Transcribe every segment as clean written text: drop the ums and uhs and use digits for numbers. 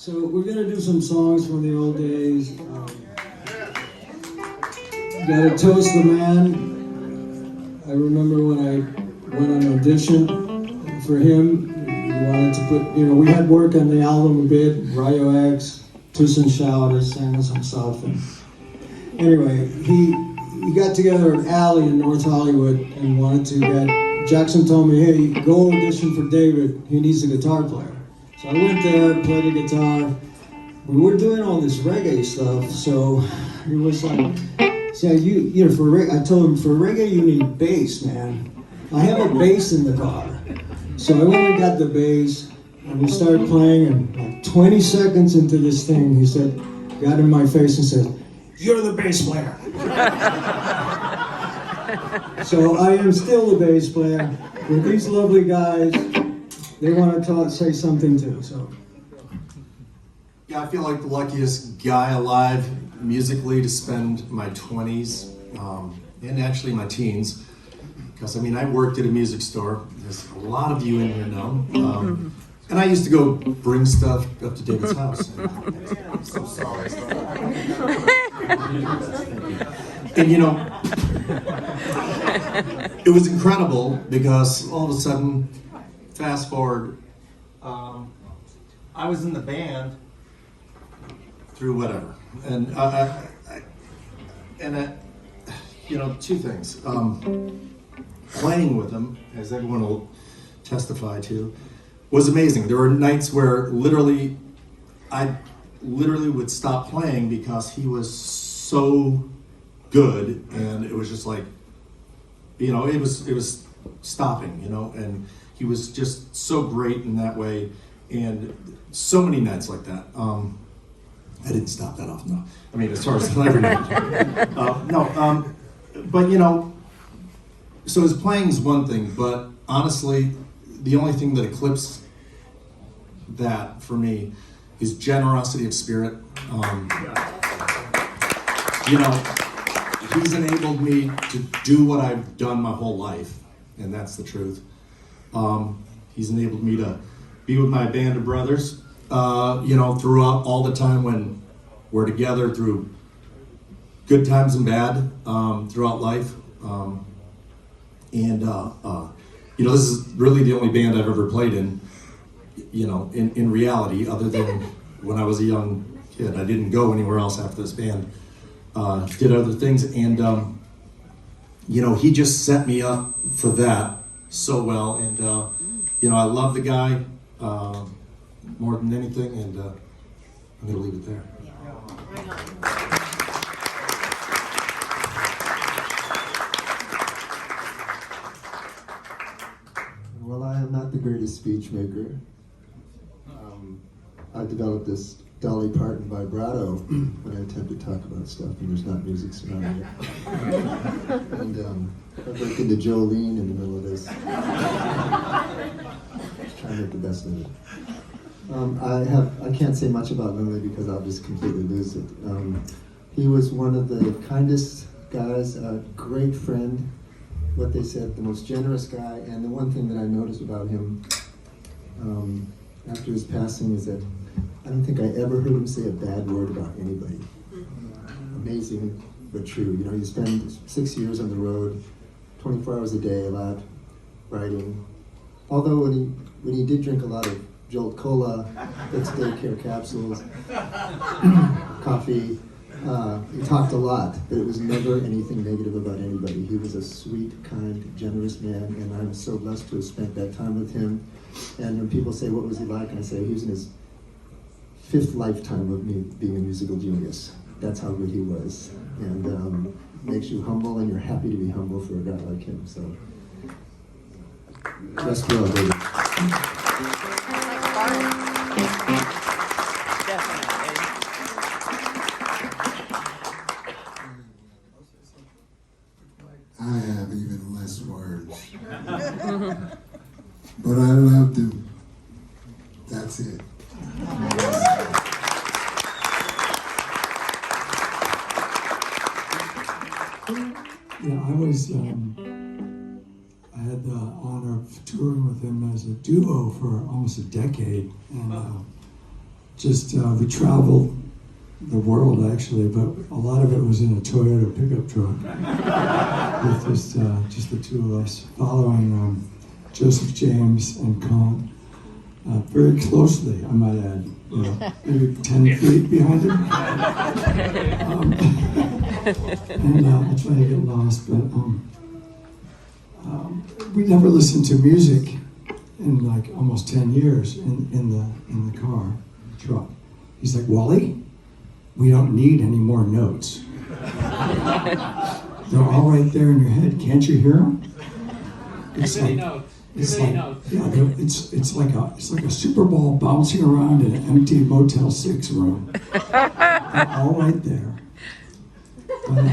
So we're gonna do some songs from the old days. Gotta toast the man. I remember when I went on audition for him. We wanted to put, we had work on the album a bit. Rayo X, Tuss and Shout, sang us some stuff. And anyway, he got together at Alley in North Hollywood and wanted to get. Jackson told me, hey, go audition for David. He needs a guitar player. So I went there, played the guitar. We were doing all this reggae stuff, so it was like, see, I told him, for reggae you need bass, man. I have a bass in the car. So I went and got the bass, and we started playing, and like 20 seconds into this thing, he said, got in my face and said, you're the bass player. So I am still the bass player with these lovely guys. They want to say something too, so. Yeah, I feel like the luckiest guy alive musically to spend my 20s and actually my teens. Because, I worked at a music store, as a lot of you in here know. And I used to go bring stuff up to David's house. I'm so sorry. And it was incredible because all of a sudden, fast forward, I was in the band through whatever. And two things. Playing with them, as everyone will testify to, was amazing. There were nights where I literally would stop playing because he was so good, and it was just like, it was stopping, and he was just so great in that way, and so many nights like that. I didn't stop that often, though. As far as every night. But so his playing is one thing, but honestly, the only thing that eclipses that for me is generosity of spirit. He's enabled me to do what I've done my whole life, and that's the truth. He's enabled me to be with my band of brothers, throughout all the time when we're together through good times and bad, throughout life. This is really the only band I've ever played in, in reality, other than when I was a young kid. I didn't go anywhere else after this band. Did other things, and, he just set me up for that so well. And, I love the guy more than anything, and I'm going to leave it there. Well, I am not the greatest speech maker. I developed this Dolly Parton vibrato when I attempt to talk about stuff and there's not music surrounding it. And I break into Jolene in the middle of this. Just trying to make the best of it. I can't say much about Lindley because I'll just completely lose it. He was one of the kindest guys, a great friend. What they said, the most generous guy, and the one thing that I noticed about him after his passing is that I don't think I ever heard him say a bad word about anybody. Amazing, but true. He spent 6 years on the road, 24 hours a day, a lot writing. Although when he did drink a lot of Jolt Cola, Fixed Daycare capsules, coffee, he talked a lot, but it was never anything negative about anybody. He was a sweet, kind, generous man, and I'm so blessed to have spent that time with him. And when people say, what was he like? And I say, he was in his 5th lifetime of me being a musical genius. That's how good he was. And makes you humble, and you're happy to be humble for a guy like him. So, rest well, David. I have even less words. But I loved him. That's it. Yeah, I had the honor of touring with him as a duo for almost a decade, and just we traveled the world actually, but a lot of it was in a Toyota pickup truck with just the two of us, following Joseph James and Cohn very closely, I might add. You know, maybe 10 feet behind him. And I try to get lost, but we never listened to music in like almost 10 years in the car, truck. He's like, Wally, we don't need any more notes. They're all right there in your head. Can't you hear them? It's like, it's like a Super Bowl bouncing around in an empty Motel 6 room. They're all right there. But,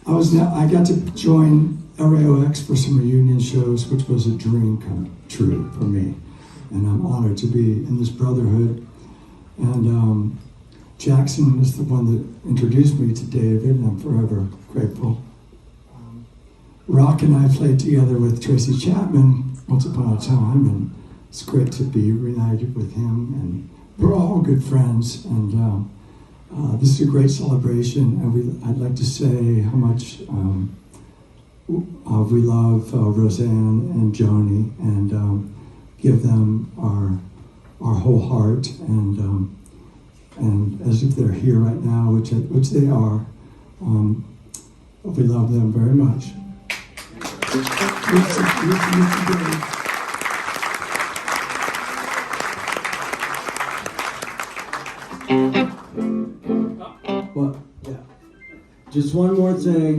I got to join Rayo for some reunion shows, which was a dream come true for me, and I'm honored to be in this brotherhood. And Jackson was the one that introduced me to David, and I'm forever grateful. Rock and I played together with Tracy Chapman once upon a time, and it's great to be reunited with him. And we're all good friends, and this is a great celebration. And I'd like to say how much we love Roseanne and Joni, and give them our whole heart, and as if they're here right now, which they are. We love them very much. Well, yeah. Just one more thing.